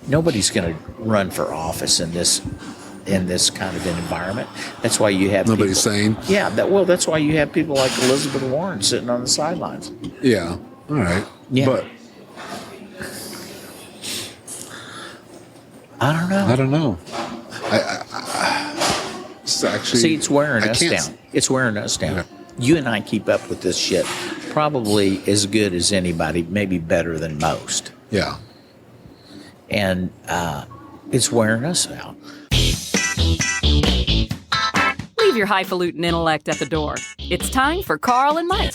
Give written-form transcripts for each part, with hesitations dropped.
Nobody's going to run for office in this kind of an environment. That's why you have Nobody's sane. Yeah, that's why you have people like Elizabeth Warren sitting on the sidelines. Yeah. All right. Yeah. But I don't know. It's actually, See, it's wearing us down. It's wearing us down. Yeah. You and I keep up with this shit probably as good as anybody, maybe better than most. Yeah. And it's wearing us out. Leave your highfalutin intellect at the door. It's time for Carl and Mike.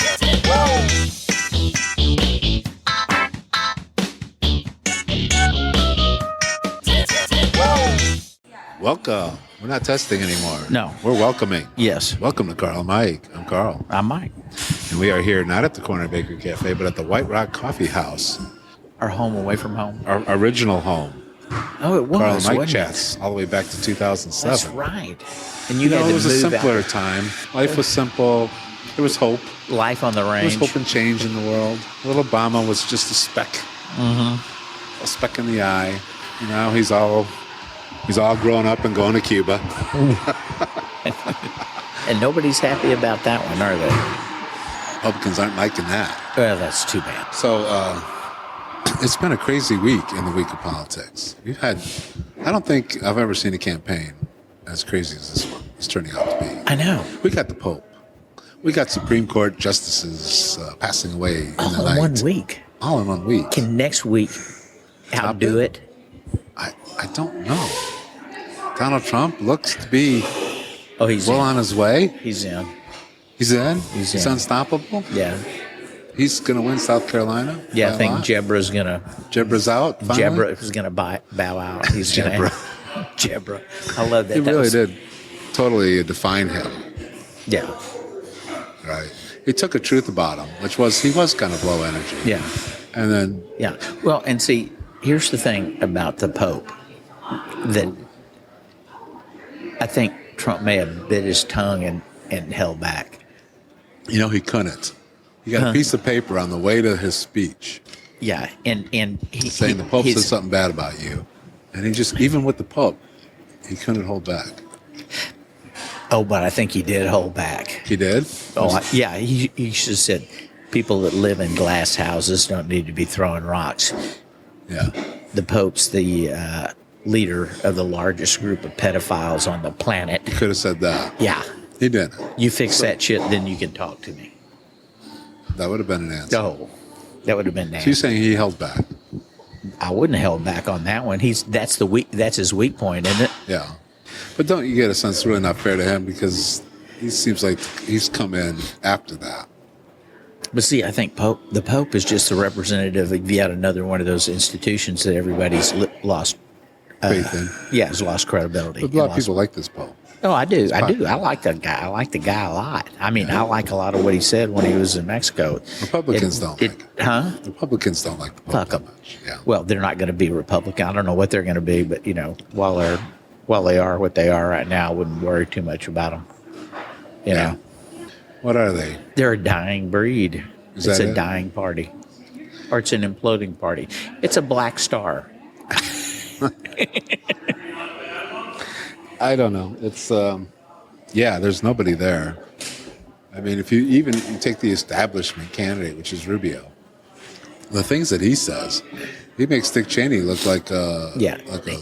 Welcome. We're not testing anymore. No. We're welcoming. Yes. Welcome to Carl and Mike. I'm Carl. I'm Mike. And we are here not at the Corner Bakery Cafe, but at the White Rock Coffee House. Our home away from home. Our original home. Oh, it was. Carl and Mike wasn't chats all the way back to 2007. That's right. And you had to it was a move simpler out. time. Life was simple. There was hope. Life on the There range. was hope and change in the world. Little Obama was just a speck. Mm-hmm. A speck in the eye. You know, he's all grown up and going to Cuba. And nobody's happy about that one, are they? Republicans aren't liking that. Well, that's too bad. So it's been a crazy week in the week of politics. I don't think I've ever seen a campaign as crazy as this one is turning out to be. I know. We got the Pope. We got Supreme Court justices passing away in All the in night. 1 week. All in 1 week. Can next week outdo it? I don't know. Donald Trump looks to be He's well in. on his way. He's in. He's in? He's He's in. unstoppable? Yeah. He's going to win South Carolina? Yeah, by I think a lot? Jebra's going to... Jebra's out, finally? Jebra is going to bow out. He's going to... Jebra. Jebra. I love that. He That really was- did totally define him. Yeah. Right. He took a truth about him, which was he was kind of low energy. Yeah. And then, Yeah. Well, and see, here's the thing about the Pope that I think Trump may have bit his tongue and held back. he couldn't. He got a piece of paper on the way to his speech Yeah. And he saying the Pope said he's- something bad about you. And he just, even with the Pope, he couldn't hold back. Oh, but I think he did hold back. He did? Yeah. He should have said people that live in glass houses don't need to be throwing rocks. Yeah. The Pope's the leader of the largest group of pedophiles on the planet. He could have said that. Yeah. He didn't. You fix that shit, then you can talk to me. That would have been an answer. Oh, that would have been So you're nasty. saying he held back? I wouldn't have held back on that one. That's his weak point, isn't it? Yeah. But don't you get a sense it's really not fair to him because he seems like he's come in after that. But see, I think the Pope is just the representative of yet another one of those institutions that everybody's lost Faith in. Yeah, has lost credibility. But a lot of people like this Pope. Oh, I do. I do. popular. I like that guy. I like the guy a lot. I mean, I like a lot of what he said when he was in Mexico. Republicans don't like it. Huh? Republicans don't like the Pope Fuck that 'em. much. Yeah. Well, they're not going to be Republican. I don't know what they're going to be, but while they are what they are right now, I wouldn't worry too much about them. You know, What are they? they're a dying breed. Is It's that a it? dying party, or it's an imploding party. It's a black star. I don't know. It's there's nobody there. I mean, if you take the establishment candidate, which is Rubio, the things that he says, he makes Dick Cheney look like a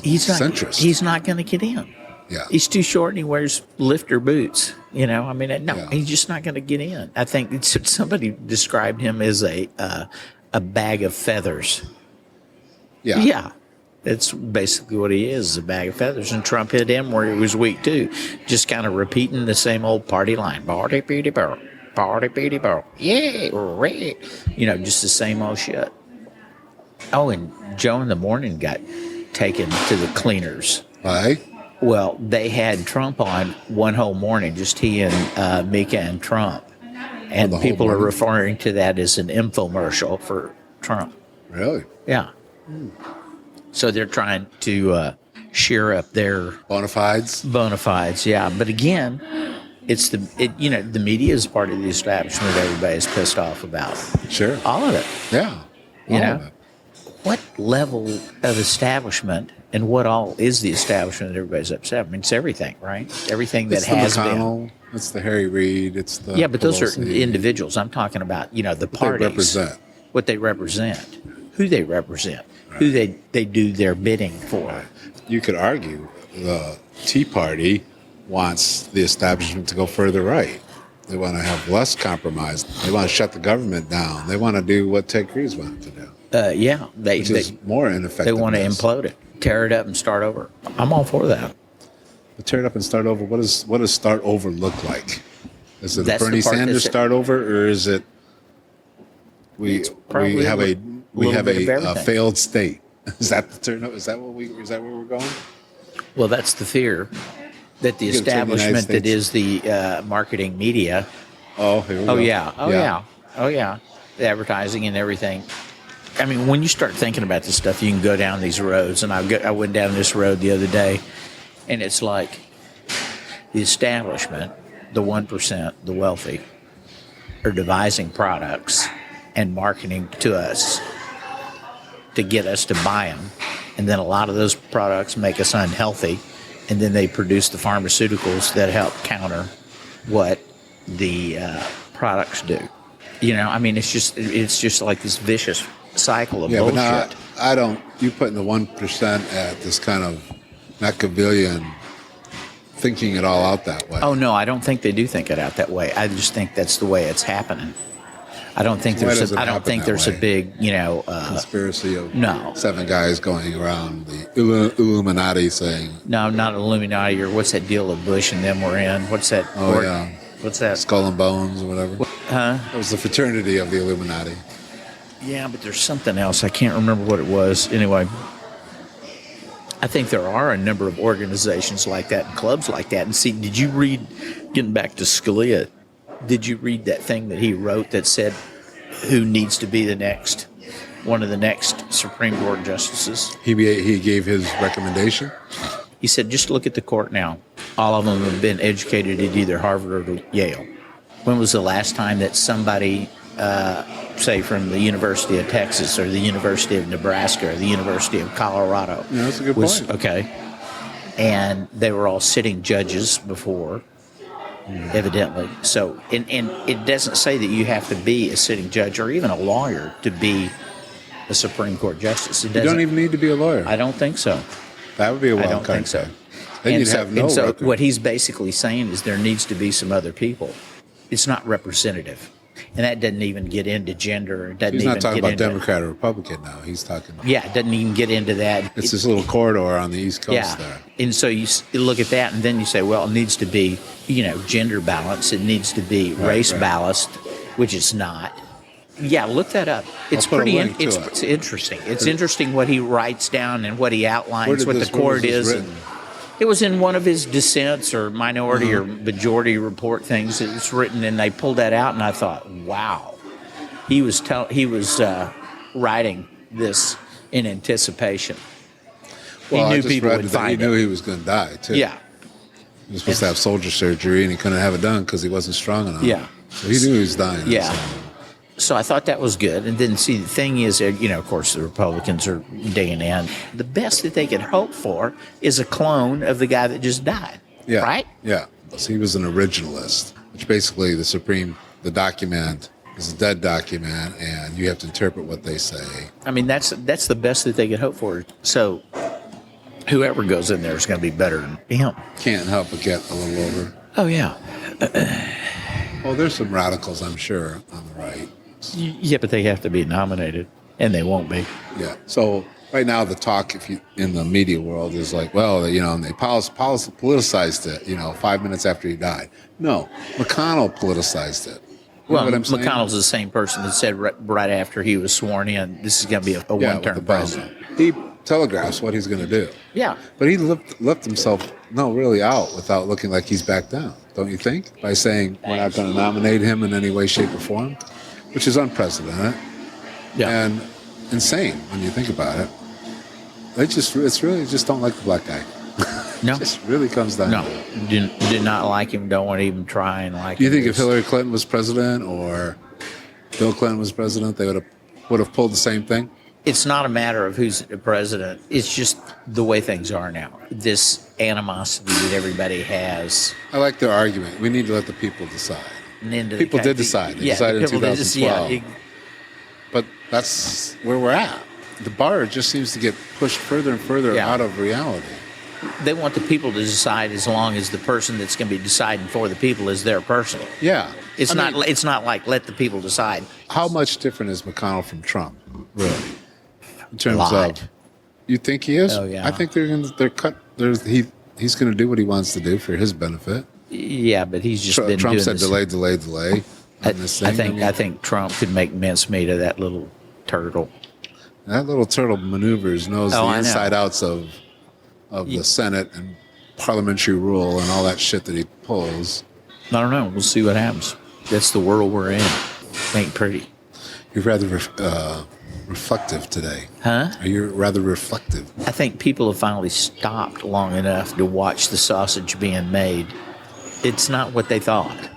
he's not. centrist. He's not going to get in. Yeah. He's too short and he wears lifter boots. I mean, no, Yeah. he's just not going to get in. I think somebody described him as a bag of feathers. Yeah. Yeah. It's basically what he is, a bag of feathers. And Trump hit him where he was weak, too. Just kind of repeating the same old party line. Party, beady, burr. Party, beady, burr. Yeah, right. Just the same old shit. Oh, and Joe in the Morning got taken to the cleaners. Why? Well, they had Trump on one whole morning, just he and Mika and Trump. And the whole people are morning? referring to that as an infomercial for Trump. Really? Yeah. So they're trying to shear up their Bona fides? bona fides, yeah. But again, the media is part of the establishment everybody's pissed off about. Sure. All of it. Yeah. You All know? of it. what level of establishment and what all is the establishment that everybody's upset? I mean, it's everything, right? Everything that It's the has McConnell, been. it's the Harry Reid, it's the Yeah, but those are Pelosi. individuals. I'm talking about, the They parties. represent. What they represent. Who they represent. Who they do their bidding for. You could argue the Tea Party wants the establishment to go further right. They want to have less compromise. They want to shut the government down. They want to do what Ted Cruz wanted to do. Yeah, Which is more ineffective. They want to implode it, tear it up, and start over. I'm all for that. But tear it up and start over. What does start over look like? Is it That's a Bernie the part Sanders start over, or is it we probably have a little bit of everything. failed state? Is that the turn? Is that where we're going? Well, that's the fear that the You're gonna turn the United establishment that States- is the marketing media. Oh, here we go. Oh yeah, the advertising and everything. I mean, when you start thinking about this stuff, you can go down these roads, and I went down this road the other day, and it's like the establishment, the 1%, the wealthy, are devising products and marketing to us to get us to buy them, and then a lot of those products make us unhealthy, and then they produce the pharmaceuticals that help counter what the products do. I mean, it's just like this vicious cycle of bullshit. But I don't. You putting the 1% at this kind of Machiavellian thinking it all out that way. Oh no, I don't think they do think it out that way. I just think that's the way it's happening. I don't think So why there's does it a, I don't happen think that there's a way? big Conspiracy of No. 7 guys going around the Illuminati saying, no, not Illuminati, or what's that deal that Bush and them were in? What's that? "Oh yeah, What's that? Skull and Bones" or whatever. Huh? That was the fraternity of the Illuminati. Yeah, but there's something else. I can't remember what it was. Anyway, I think there are a number of organizations like that and clubs like that. And see, did you read, getting back to Scalia, did you read that thing that he wrote that said who needs to be one of the next Supreme Court justices? He gave his recommendation. He said, just look at the court now. All of them have been educated at either Harvard or Yale. When was the last time that somebody, say from the University of Texas or the University of Nebraska or the University of Colorado, Yeah, that's a good point. Okay, and they were all sitting judges before, evidently. So, and it doesn't say that you have to be a sitting judge or even a lawyer to be a Supreme Court justice. It You doesn't. don't even need to be a lawyer. I don't think so. That would be a I wild don't card. think so. Then And you'd so, have no and so record. what he's basically saying is there needs to be some other people. It's not representative. And that doesn't even get into gender. It doesn't He's even not talking get about into, Democrat or Republican now. He's talking. Yeah, it doesn't even get into that. It's this little corridor on the East Coast Yeah. there. And so you look at that and then you say, well, it needs to be, gender balance. It needs to be race right. balanced, which it's not. Yeah, look that up. It's put a pretty. link to it. It's interesting. It's interesting what he writes down and what he Where outlines, did what this- the where was court this is. written? It was in one of his dissents or minority or majority report things. It's written, and they pulled that out, and I thought, wow, he was writing this in anticipation. Well, he I knew just people read would that find he knew it. he was going to die too. Yeah, He was supposed to have soldier surgery, and he couldn't have it done because he wasn't strong enough. Yeah. So he knew he was dying. yeah. So I thought that was good. And then, see, the thing is, of course, the Republicans are digging in. The best that they could hope for is a clone of the guy that just died. Yeah. Right? Yeah. So he was an originalist, which basically the document is a dead document, and you have to interpret what they say. I mean, that's the best that they could hope for. So whoever goes in there is going to be better than him. Can't help but get a little over. Oh, yeah. Well, there's some radicals, I'm sure, on the right. Yeah, but they have to be nominated, and they won't be. Yeah. So right now, the talk in the media world is like, well, and they politicized it, 5 minutes after he died. No, McConnell politicized it. You know Well, what I'm saying? McConnell's the same person that said right after he was sworn in, this is going to be a Yeah, with the one-term president. He telegraphs what he's going to do. Yeah. But he left himself, really out without looking like he's backed down, don't you think? By saying we're not going to nominate him in any way, shape, or form, which is unprecedented Yeah. and insane when you think about it. It's really just don't like the black guy. No. It just really comes down No. to it. Did not like him, don't want to even try and like Do you him. think if Hillary Clinton was president or Bill Clinton was president, they would have pulled the same thing? it's not a matter of who's the president. It's just the way things are now. This animosity that everybody has. I like their argument. We need to let the people decide. People did decide. They decided in 2012. But that's where we're at. The bar just seems to get pushed further and further out of reality. They want the people to decide as long as the person that's going to be deciding for the people is their person. Yeah. It's not like let the people decide. How much different is McConnell from Trump, really? In terms lot. of, you think he is? Oh, yeah. I think they're cut. He's going to do what he wants to do for his benefit. Yeah, but he's just been Trump doing said this. delay. I think Trump could make mincemeat of that little turtle. That little turtle maneuvers knows the I know. inside outs of the Senate and parliamentary rule and all that shit that he pulls. I don't know. We'll see what happens. That's the world we're in. Ain't pretty. You're rather reflective today. Huh? Are you rather reflective? I think people have finally stopped long enough to watch the sausage being made. It's not what they thought.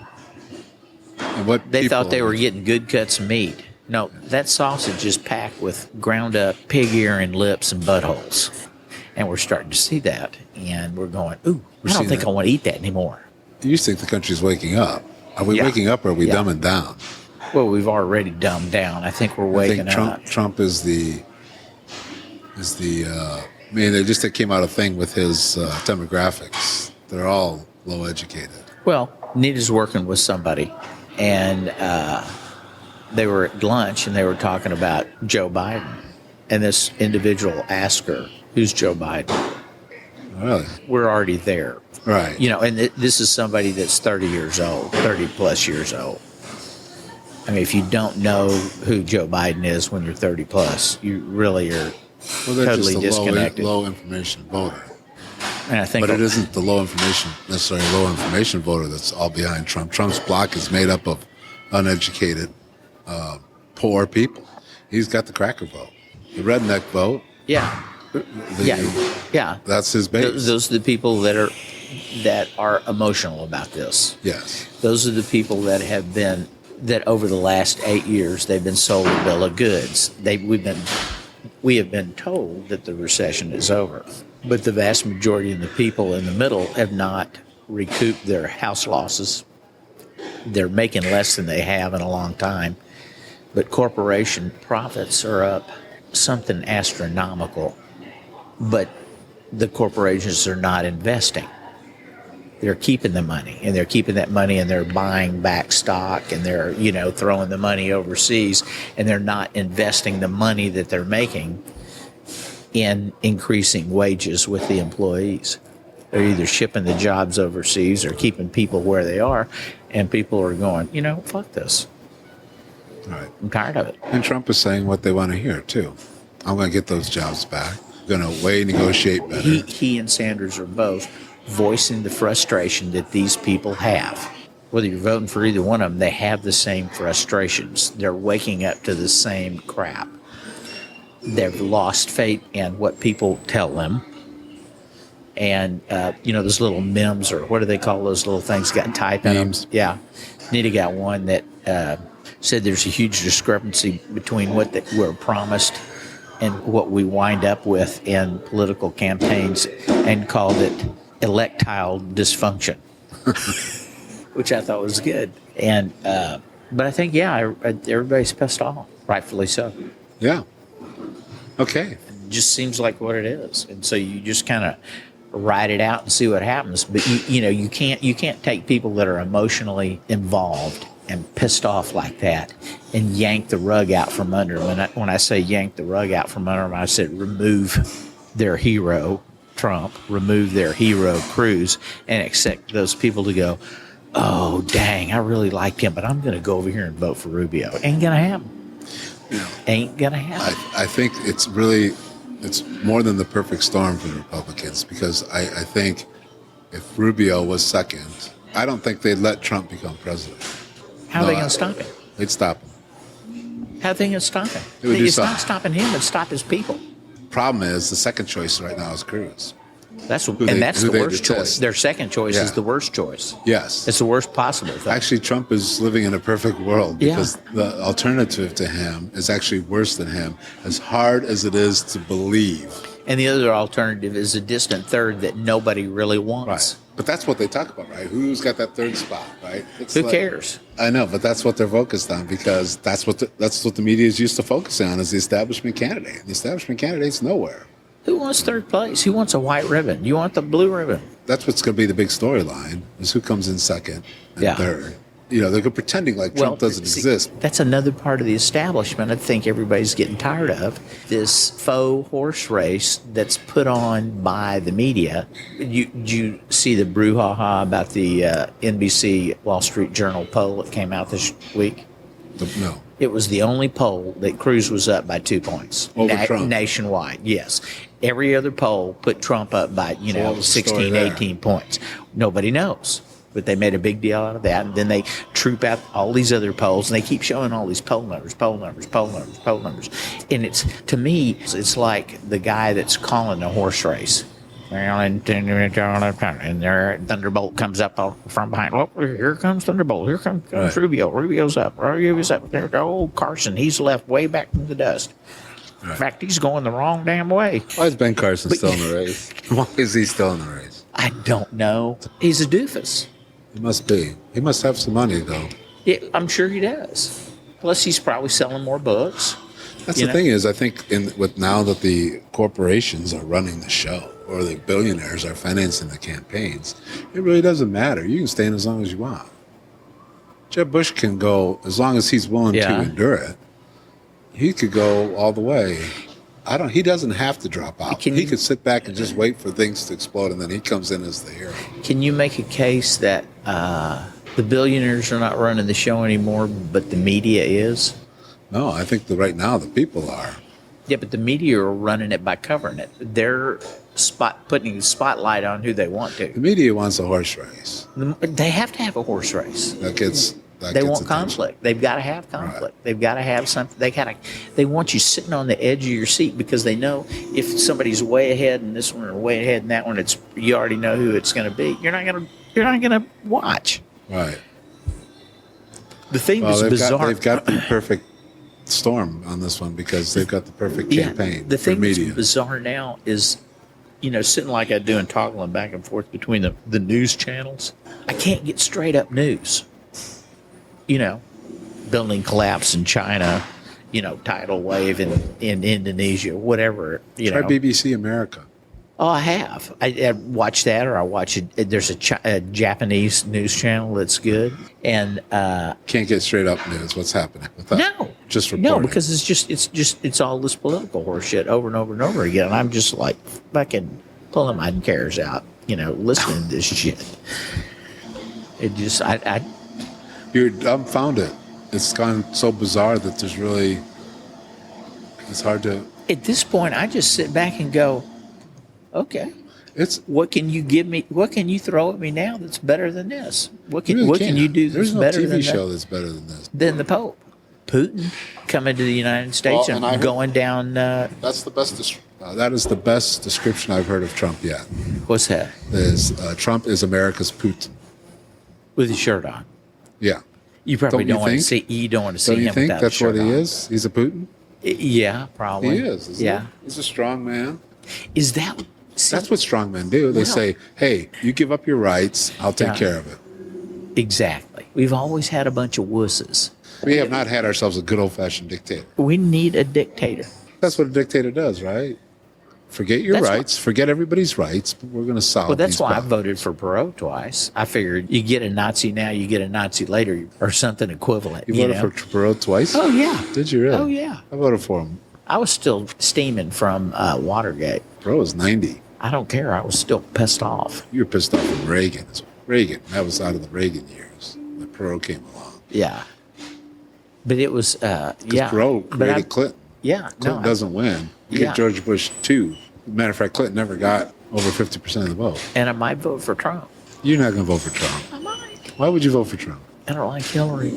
And what They thought they were getting good cuts of meat. No, that sausage is packed with ground up pig ear and lips and buttholes. And we're starting to see that. And we're going, ooh, I don't think I want to eat that anymore. You think the country's waking up. Are we waking up or are we dumbing down? Well, we've already dumbed down. I think we're waking up. Trump is the I mean, they came out a thing with his demographics. They're all low educated. Well, Nita's working with somebody, and they were at lunch, and they were talking about Joe Biden. And this individual asked her, who's Joe Biden? Really? We're already there. Right. You know, and this is somebody that's 30 years old, 30 plus years old. I mean, if you don't know who Joe Biden is when you're 30 plus, you really are totally disconnected. Low information voter. And I think, but it isn't the low information voter that's all behind Trump. Trump's bloc is made up of uneducated, poor people. He's got the cracker vote, the redneck vote. Yeah. That's his base. Those are the people that are emotional about this. Yes. Those are the people that have been, that over the last 8 years, they've been sold a bill of goods. We have been told that the recession is over. But the vast majority of the people in the middle have not recouped their house losses. They're making less than they have in a long time. But corporation profits are up something astronomical. But the corporations are not investing. They're keeping the money, and they're keeping that money, and they're buying back stock, and they're, throwing the money overseas, and they're not investing the money that they're making in increasing wages with the employees. They're either shipping the jobs overseas or keeping people where they are, and people are going, fuck this. Right. I'm tired of it. And Trump is saying what they want to hear, too. I'm going to get those jobs back. I'm going to negotiate better. He and Sanders are both voicing the frustration that these people have. Whether you're voting for either one of them, they have the same frustrations. They're waking up to the same crap. They've lost faith in what people tell them. And, those little memes, or what do they call those little things got type in them? Yeah. Nita got one that said there's a huge discrepancy between what we're promised and what we wind up with in political campaigns, and called it electile dysfunction, which I thought was good. And but I think, everybody's pissed off, rightfully so. Yeah. Okay. It just seems like what it is, and so you just kind of ride it out and see what happens. But you can't take people that are emotionally involved and pissed off like that and yank the rug out from under them. And when I say yank the rug out from under them, I said remove their hero, Trump, remove their hero, Cruz, and expect those people to go, oh, dang, I really liked him, but I'm going to go over here and vote for Rubio. Ain't going to happen. Ain't going to happen. I think it's more than the perfect storm for the Republicans, because I think if Rubio was second, I don't think they'd let Trump become president. How are they going to stop him? They'd stop him. How are they going to stop him? It would do It's something. not stopping him, it's stop his people. Problem is, the second choice right now is Cruz. That's who and that's who the they worst detest. choice. Their second choice is Yeah. the worst choice. Yes. It's the worst possible thing. Actually, Trump is living in a perfect world Yeah. because the alternative to him is actually worse than him, as hard as it is to believe. And the other alternative is a distant third that nobody really wants. Right. But that's what they talk about, right? Who's got that third spot, right? It's Who cares? I know, but that's what they're focused on because that's what the media is used to focusing on is the establishment candidate. The establishment candidate's nowhere. Who wants third place? Who wants a white ribbon? You want the blue ribbon? That's what's going to be the big storyline is who comes in second and Yeah. third. You know, they're pretending like Trump doesn't see, exist. That's another part of the establishment I think everybody's getting tired of. This faux horse race that's put on by the media. You see the brouhaha about the NBC Wall Street Journal poll that came out this week? No. It was the only poll that Cruz was up by 2 points. Over Trump. Nationwide, yes. Every other poll put Trump up by, So what was the story 16, there? 18 points. Nobody knows. But they made a big deal out of that. And then they troop out all these other polls, and they keep showing all these poll numbers. And it's, to me, it's like the guy that's calling a horse race. And there, Thunderbolt comes up from behind. Look, here comes Thunderbolt. Here comes Right. Rubio. Rubio's up. Rubio's up. There, Carson. He's left way back from the dust. In fact, he's going the wrong damn way. Why is Ben Carson still in the race? Why is he still in the race? I don't know. He's a doofus. He must be. He must have some money, though. Yeah, I'm sure he does. Plus, he's probably selling more books. That's You the know? thing is, I think with now that the corporations are running the show or the billionaires are financing the campaigns, it really doesn't matter. You can stay in as long as you want. Jeb Bush can go as long as he's willing Yeah. to endure it. He could go all the way. He doesn't have to drop out. He could sit back and just wait for things to explode, and then he comes in as the hero. Can you make a case that the billionaires are not running the show anymore, but the media is? No, I think that right now the people are. Yeah, but the media are running it by covering it. They're putting the spotlight on who they want The to. media wants a horse race. They have to have a horse race. That gets. They want conflict. They've got to have conflict. Right. They've got to have something. They want you sitting on the edge of your seat because they know if somebody's way ahead in this one or way ahead in that one, you already know who it's going to be. You're not going to watch. Right. The thing Well, that's bizarre. they've got the perfect storm on this one because they've got the perfect campaign the for thing that's media. bizarre now is, sitting like I do and toggling back and forth between the news channels, I can't get straight up news. Building collapse in China, tidal wave in Indonesia, whatever. Try BBC America. Oh, I have. I watched that, or I watch it. There's a Japanese news channel that's good, and Can't get straight up news. What's happening with that? no, Just reporting. no, because it's all this political horseshit over and over and over again. And I'm just like fucking pulling my cares out, listening to this shit. It just You're dumbfounded. It's gone so bizarre that it's hard to. at this point I just sit back and go, okay. It's What can you give me? What can you throw at me now that's better than this? What can you really what can can't. you do that's There's no better TV than show that? that's better than this. Than the Pope? Putin coming to the United States Well, and I and heard- going down. That's the best. That is the best description I've heard of Trump yet. What's that? Trump is America's Putin. With his shirt on. Yeah. You probably Don't you don't want to think? see. You don't want to see Don't you him think without that's a shirt what he on. is? He's a Putin. Yeah, probably. He is. Isn't Yeah. he? He's a strong man. Is that? See, That's what strong men do. They Well- say, "Hey, you give up your rights, I'll take Yeah. care of it." exactly. We've always had a bunch of wusses. We have not had ourselves a good old-fashioned dictator. We need a dictator. That's what a dictator does, right? Forget your That's rights, forget everybody's rights, but we're going to solve Well, that's these why I problems. voted for Perot twice. I figured you get a Nazi now, you get a Nazi later, or something equivalent. You voted for Perot twice? Oh yeah. Did you really? Oh, yeah. I voted for him. I was still steaming from Watergate. Perot was 90. I don't care. I was still pissed off. You were pissed off at Reagan. Reagan. That was out of the Reagan years. When Perot came along. Yeah. But it was, yeah. Perot But created Clinton. Yeah. Clinton doesn't win. You Yeah. get George Bush 2. Matter of fact, Clinton never got over 50% of the vote. And I might vote for Trump. You're not going to vote for Trump. I might. Why would you vote for Trump? I don't like Hillary.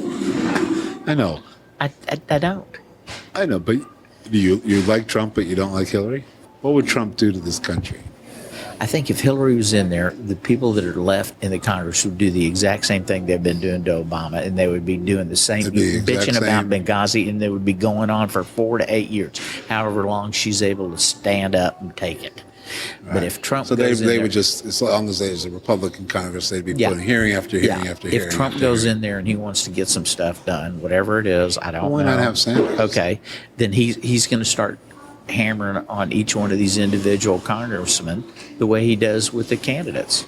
I know. I don't. I know, but you like Trump, but you don't like Hillary? What would Trump do to this country? I think if Hillary was in there, the people that are left in the Congress would do the exact same thing they've been doing to Obama, and they would be doing the same, It'd be the exact bitching about same. Benghazi, and they would be going on for 4 to 8 years, however long she's able to stand up and take it. But if Trump So goes in they there, would just, as long as there's a Republican Congress, they'd be Yeah. putting hearing after hearing yeah, after hearing. if Trump after goes hearing. in there and he wants to get some stuff done, whatever it is, I don't know. Why not have Sanders? Okay, then he's going to start hammering on each one of these individual congressmen the way he does with the candidates.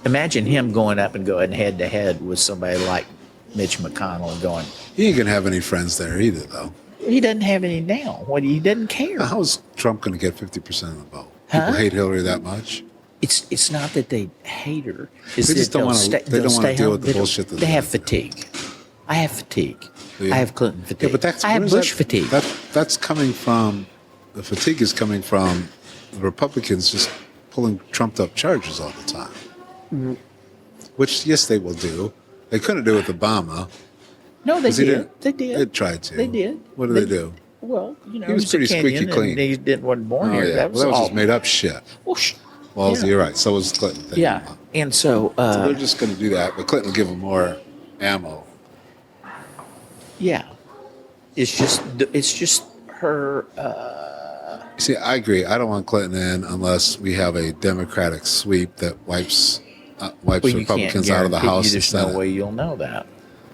Imagine him going up and going head to head with somebody like Mitch McConnell and going, He ain't going to have any friends there either, though. he doesn't have any now. What, he doesn't care. How's Trump going to get 50% of the vote? People Huh? hate Hillary that much? It's not that they hate her. It's They just that don't wanna- stay, they they'll don't wanna stay deal home. with the They don't- bullshit that they they have do. fatigue. I have fatigue. Yeah. I have Clinton fatigue. Yeah, but that's I have where's Bush that- fatigue. That's coming from, the fatigue is coming from the Republicans just pulling trumped up charges all the time. Mm-hmm. Which, yes, they will do. They couldn't do it with Obama. No, they 'cause he did. didn't- They did. They tried to. They did. What did they do? Well, you know, He was he's a pretty squeaky Kenyan clean. and he wasn't born Oh, here. yeah. That was Well, that was all. just made up shit. Well, Well, yeah. you're right. So was Clinton. Thing. Yeah, and so, So they're just going to do that, but Clinton will give them more ammo. yeah, it's just her. See, I agree. I don't want Clinton in unless we have a Democratic sweep that wipes Well, you can't Republicans out of the guarantee- House and There's Senate. no way you'll know that.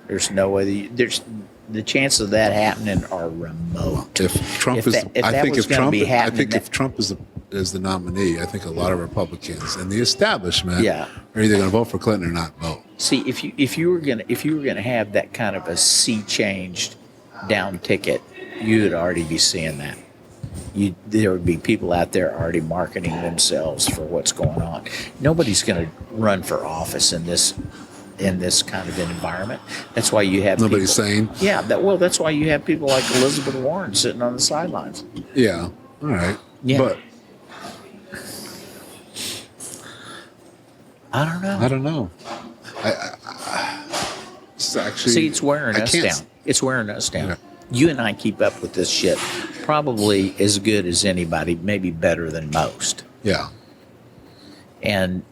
There's no way. There's the chances of that happening are remote. If Trump If is, that- if I that think was if gonna Trump, be I happening, think that- if Trump is the nominee, I think a lot of Republicans and the establishment Yeah. are either going to vote for Clinton or not vote. See, if you were gonna have that kind of a sea changed down ticket, you would already be seeing that. There would be people out there already marketing themselves for what's going on. Nobody's going to run for office in this kind of an environment. That's why you have Nobody's people, saying, yeah. That's why you have people like Elizabeth Warren sitting on the sidelines. yeah, all right, Yeah. but I don't know. I don't know. It's actually, See, it's wearing I us can't- down. It's wearing us down. Yeah. You and I keep up with this shit probably as good as anybody, maybe better than most. Yeah, And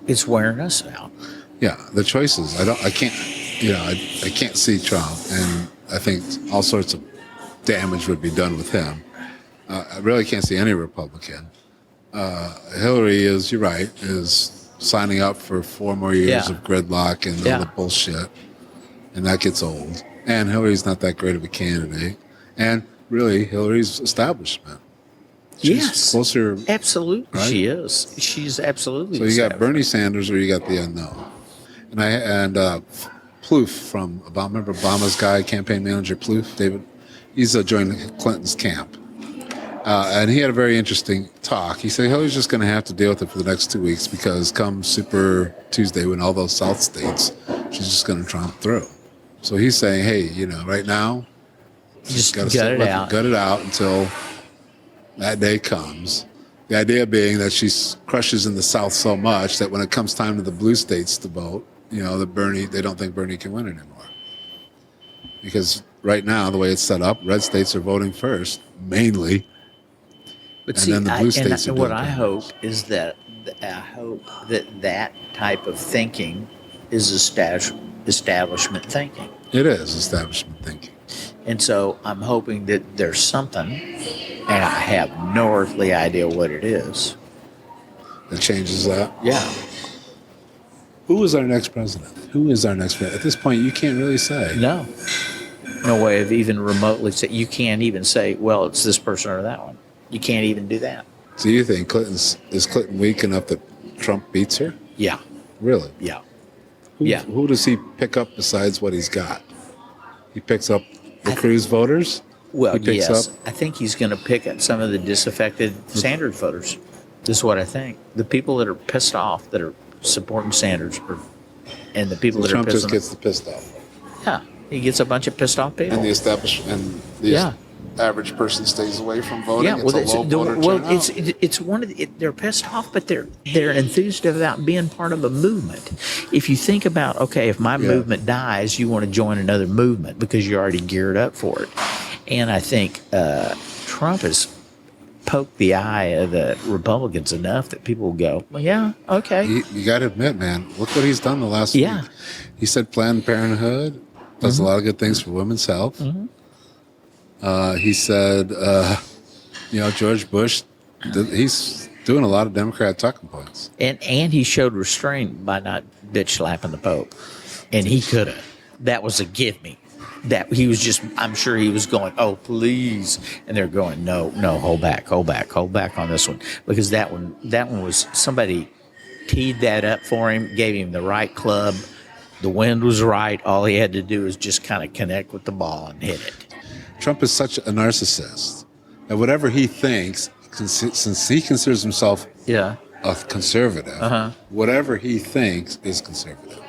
it's wearing us out. yeah. The choices. I can't. I can't see Trump, and I think all sorts of damage would be done with him. I really can't see any Republican. Hillary is, you're right, is signing up for 4 more years Yeah. of gridlock and Yeah. all the bullshit, and that gets old. And Hillary's not that great of a candidate. And really, Hillary's establishment. She's Yes. closer. Absolutely, Right? she is. She's absolutely. So you got established. Bernie Sanders or you got the unknown. And Plouffe from remember Obama's guy, campaign manager Plouffe, David. He's joined Clinton's camp. And he had a very interesting talk. He said Hillary's just going to have to deal with it for the next 2 weeks because come Super Tuesday, when all those South states, she's just going to tromp through. So he's saying, hey, right now, Just gotta gut it let out. gut it out until that day comes. The idea being that she crushes in the South so much that when it comes time to the blue states to vote, they don't think Bernie can win anymore. Because right now, the way it's set up, red states are voting first, mainly. But And see, then the blue states are what doing I things. hope is that that type of thinking is establishment thinking. It is establishment thinking. And so I'm hoping that there's something, and I have no earthly idea what it is. That changes that. Yeah. Who is our next president? Who is our next president? At this point, you can't really say. No. No way of even remotely say. You can't even say, well, it's this person or that one. You can't even do that. So you think is Clinton weak enough that Trump beats her? Yeah. Really? Yeah. Who, Yeah. Who does he pick up besides what he's got? He picks up the Cruz voters? Well, He picks yes. up- I think he's going to pick up some of the disaffected Sanders voters. This is what I think. The people that are pissed off that are supporting Sanders, and the people that Trump are just pissed gets the pissed off. yeah, he gets a bunch of pissed off people. And the establishment and the Yeah. average person stays away from voting. Yeah, well, it's a low voter turnout. it's one of they're pissed off, but they're enthused about being part of a movement. If you think about, okay, if my movement dies, you want to join another movement because you're already geared up for it. And I think Trump is poke the eye of the Republicans enough that people will go, well, yeah, okay. You got to admit, man, look what he's done the last Yeah. week. He said Planned Parenthood does a lot of good things for women's health. He said, George Bush, he's doing a lot of Democrat talking points. And he showed restraint by not bitch slapping the Pope. And he could have. That was a give me. That he was just, I'm sure he was going, oh, please. And they're going, no, hold back on this one. Because that one was, somebody teed that up for him, gave him the right club. The wind was right. All he had to do was just kind of connect with the ball and hit it. Trump is such a narcissist that whatever he thinks, since he considers himself a conservative, whatever he thinks is conservative.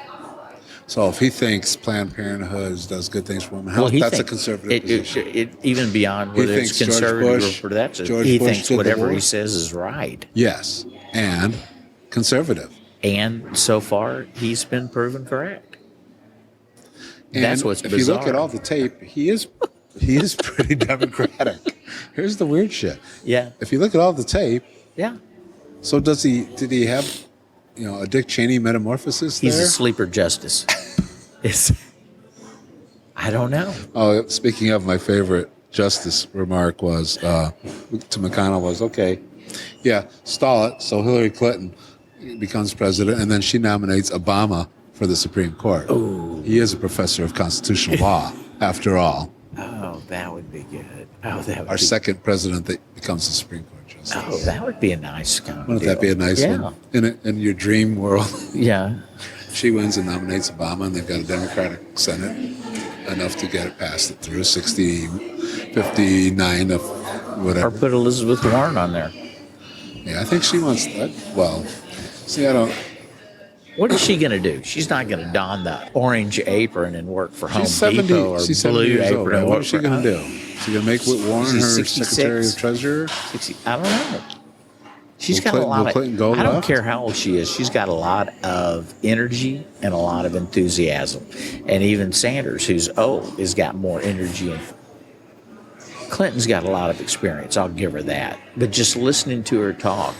So if he thinks Planned Parenthood does good things for women's health, that's a conservative position. Even beyond whether it's conservative or progressive, he thinks whatever he says is right. Yes, and conservative. And so far, he's been proven correct. And that's what's bizarre. If you look at all the tape, he is pretty democratic. Here's the weird shit. Yeah. If you look at all the tape, yeah. So did he have, a Dick Cheney metamorphosis there? He's a sleeper justice. I don't know. Oh, speaking of, my favorite justice remark was to McConnell was, okay, yeah, stall it so Hillary Clinton becomes president, and then she nominates Obama for the Supreme Court. Ooh. He is a professor of constitutional law, after all. Oh, that would be good. Oh, that would Our second president that becomes the Supreme Court justice. Oh, that would be a nice kind of Wouldn't deal. that be a nice one? In your dream world. Yeah. She wins and nominates Obama, and they've got a Democratic Senate, enough to get it passed it through, 59 of whatever. Or put Elizabeth Warren on there. Yeah, I think she wants that. Well, see, I don't. What is she going to do? She's not going to don the orange apron and work for Home She's 70, Depot or she's blue 70 years apron. old, and right? What work is she for- going to do? She's going to make Whit Warren She's her 66. Secretary of Treasurer? 60, I don't know. She's Will got Clinton- a lot will of. Clinton go I don't left? care how old she is. She's got a lot of energy and a lot of enthusiasm. And even Sanders, who's old, has got more energy. And Clinton's got a lot of experience. I'll give her that. But just listening to her talk,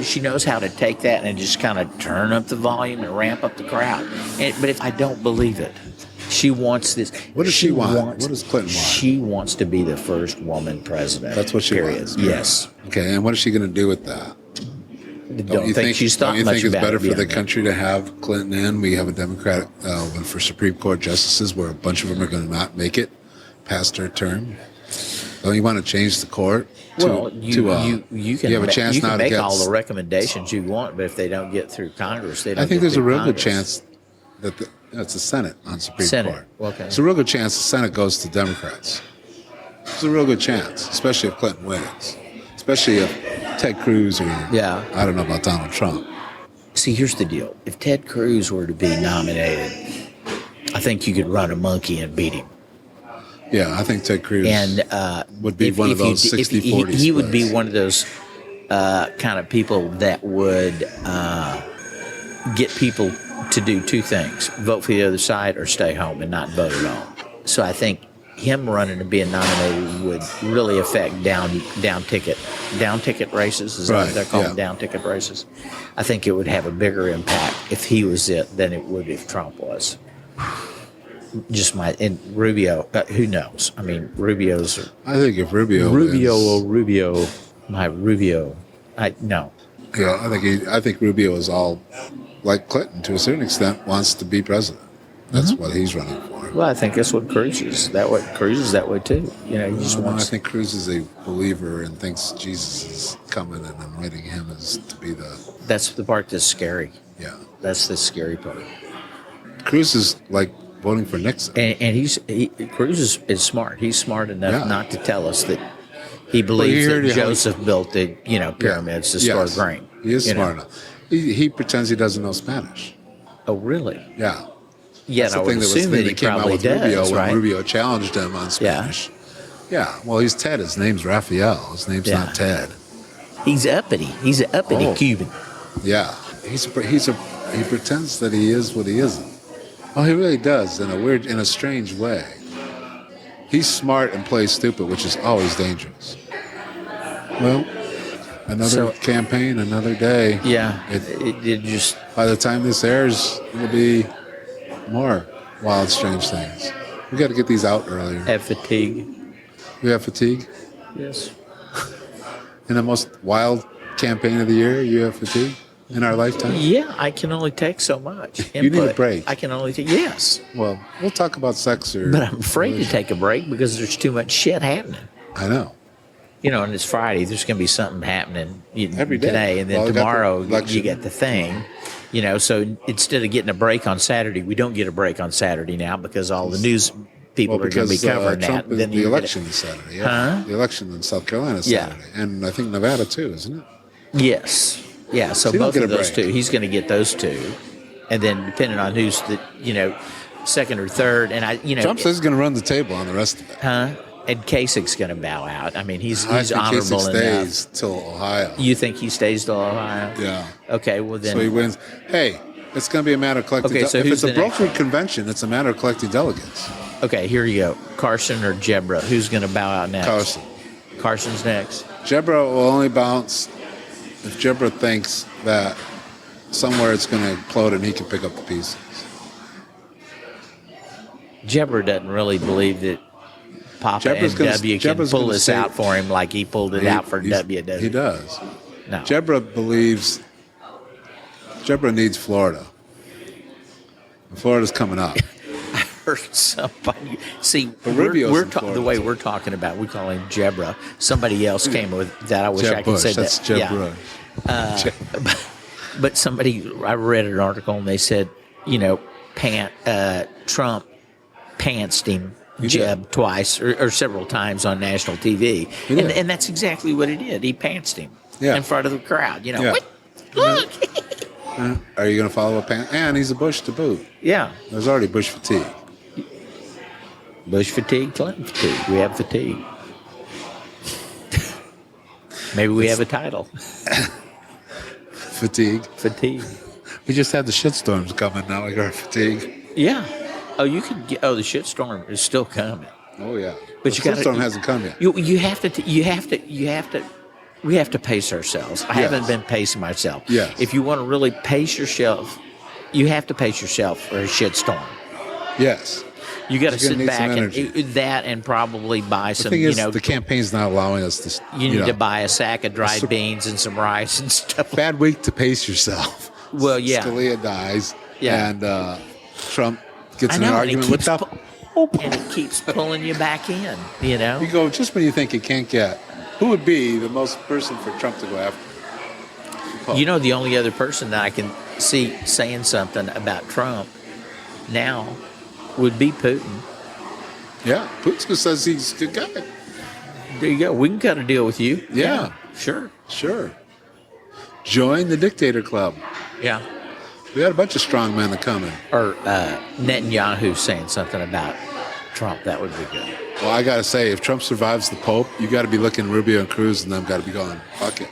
she knows how to take that and just kind of turn up the volume and ramp up the crowd. But if I don't believe it, she wants this. What does she want? What does Clinton want? She wants to be the first woman president. That's what she period. wants. Yes. Okay, and what is she going to do with that? Don't think she's thought Don't you much think it's about better it for the beyond that. country to have Clinton in? We have a Democratic one for Supreme Court justices, where a bunch of them are going to not make it past her term. Don't you want to change the court? Well, you can have a chance you can now to make get all the recommendations you want, but if they don't get through Congress, they don't. I think get there's a through real good Congress. chance that it's the Senate on Supreme Senate, Court. okay. There's a real good chance the Senate goes to Democrats. There's a real good chance, especially if Clinton wins, especially if Ted Cruz or I don't know about Donald Trump. See, here's the deal: if Ted Cruz were to be nominated, I think you could run a monkey and beat him. Yeah, I think Ted Cruz would be if- one if of those you- if 60-40 he would be splits. one of those kind of people that would get people to do two things: vote for the other side or stay home and not vote at all. So I think him running and being nominated would really affect down ticket races. Is that what they're called? yeah. Down ticket races. I think it would have a bigger impact if he was it than it would if Trump was. And Rubio, who knows? I mean, Rubio's. I think if Rubio No. Yeah, I think Rubio is all like Clinton to a certain extent wants to be president. That's what he's running for. Well, I think that's what Cruz is. Cruz is that way too. He just I wants. think Cruz is a believer and thinks Jesus is coming and anointing him as to be the. That's the part that's scary. Yeah. That's the scary part. Cruz is like voting for Nixon. And Cruz is smart. He's smart enough not to tell us that he believes heard that how- Joseph built the pyramids to store grain. He is you know. smart enough. He pretends he doesn't know Spanish. Oh, really? Yeah. Yeah, That's I the would thing assume that he came out probably with Rubio does, when right? Rubio challenged him on Spanish. Yeah. Well, he's Ted. His name's Raphael. His name's not Ted. He's uppity. He's an uppity Cuban. Yeah. He pretends that he is what he isn't. Oh, he really does in a strange way. He's smart and plays stupid, which is always dangerous. Well, another campaign, another day. Yeah. It just. By the time this airs, it'll be more wild, strange things. We got to get these out earlier. Have fatigue. We have fatigue? Yes. In the most wild campaign of the year, you have fatigue in our lifetime? Yeah, I can only take so much. You need a break. I can only take, yes. Well, we'll talk about sex or... But I'm afraid to take a break because there's too much shit happening. I know. You know, and it's Friday. There's going to be something happening Every day. today. And then Well, tomorrow got the you get the thing. You know, so instead of getting a break on Saturday, we don't get a break on Saturday now because all the news people are going to be covering Trump that. Then the election is Saturday. Yeah. The election in South Carolina is Saturday. And I think Nevada too, isn't it? Yes. Yeah, so you don't both get of a those break. two. He's going to get those two. And then depending on who's the, second or third. And Trump says he's going to run the table on the rest of it. And Kasich's going to bow out. I mean, he's I think honorable Kasich enough. stays till Ohio. You think he stays till Ohio? Yeah. Okay, well then. So he wins. Hey, it's going to be a matter of collecting. Okay, so if who's it's a the next brokered convention, it's a matter of collecting delegates. Okay, here you go. Carson or Jebra? Who's going to bow out next? Carson. Carson's next. Jebra will only bounce if Jebra thinks that somewhere it's going to implode and he can pick up the pieces. Jebra doesn't really believe that Papa Jebra's and gonna- W can Jebra's pull gonna this stay- out for him like he pulled it out for W. Doesn't He does. No. Jebra believes Jebra needs Florida. And Florida's coming up. Or somebody. See, Rubio's we're in the Florida, way too. we're talking about, we call him Jebra. Somebody else came with that. I wish Jeb I could Bush. say That's that. Jeb Yeah. Bush. But somebody, I read an article and they said, Trump pantsed him, Jeb, twice or several times on national TV. He did. And that's exactly what he did. He pantsed him Yeah. in front of the crowd. Yeah. What? Look. Are you going to follow up? And he's a Bush to boot. Yeah. There's already Bush fatigue. Bush fatigue, Clinton fatigue. We have fatigue. Maybe we have a title. Fatigue. Fatigue. We just had the shitstorms coming. Now we got fatigue. Yeah. Oh, you could get. Oh, the shitstorm is still coming. Oh yeah. But the you got shitstorm hasn't come yet. You have to. We have to pace ourselves. I haven't been pacing myself. Yes. If you want to really pace yourself, you have to pace yourself for a shitstorm. Yes. You got to You're sit gonna need back some and energy. that, and probably buy The some. thing is, the campaign's not allowing us to. you need to buy a sack of dried beans and some rice and stuff. Bad week to pace yourself. Well, yeah. Scalia dies. Yeah. And Trump gets I in an know, and argument with the and it keeps pulling you back in. You know. You go just when you think it can't get. Who would be the most person for Trump to go after? You know, the only other person that I can see saying something about Trump now would be Putin. Yeah, Putin says he's a good guy. There you go. We can cut a deal with you. Yeah. Sure. Sure. Join the dictator club. Yeah. We got a bunch of strong men that coming. Or Netanyahu saying something about Trump. That would be good. Well, I got to say, if Trump survives the Pope, you got to be looking at Rubio and Cruz and them got to be going, fuck it.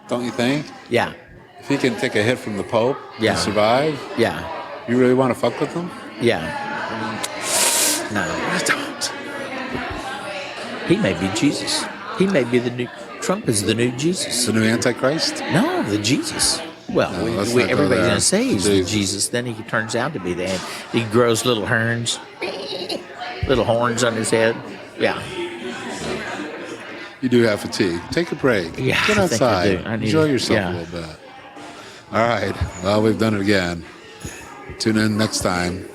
Don't you think? Yeah. If he can take a hit from the Pope Yeah. and survive, Yeah. you really want to fuck with him? Yeah. No. I don't. He may be Jesus. He may be the new. Trump is the new Jesus. The new Antichrist? No, the Jesus. Well, No, let's not go everybody's there. going to say he's the Jesus. Jesus. Then he turns out to be the. He grows little horns, little horns on his head. Yeah. You do have fatigue. Take a break. Yeah, Get I think I outside. do. I need Enjoy to- yourself yeah. a little bit. All right. Well, we've done it again. Tune in next time.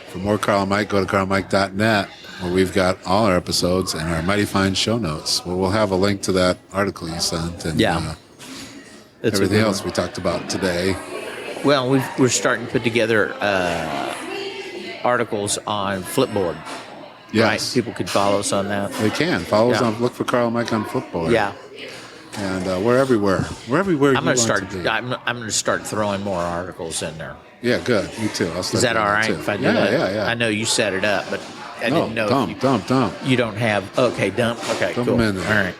For more Carl and Mike, go to carlmike.net, where we've got all our episodes and our mighty fine show notes, where we'll have a link to that article you sent and Yeah. That's a everything good else one. we talked about today. Well, we're starting to put together articles on Flipboard. Yes. Right? People could follow us on that. They can. Follow us Yeah. on, look for Carl and Mike on Flipboard. Yeah. And we're everywhere. We're everywhere I'm you going to want start. to be. I'm going to start throwing more articles in there. Yeah, good. Me too. I'll start Is that doing all right too. if I do yeah, that? Yeah, yeah. I know you set it up, but I didn't know. Dump. You don't have. Okay, dump. Okay, Dump cool. them in there. All right.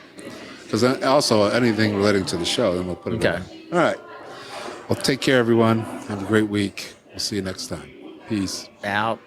Because also anything relating to the show, then we'll put it Okay. in. All right. Well, take care, everyone. Have a great week. We'll see you next time. Peace. Out.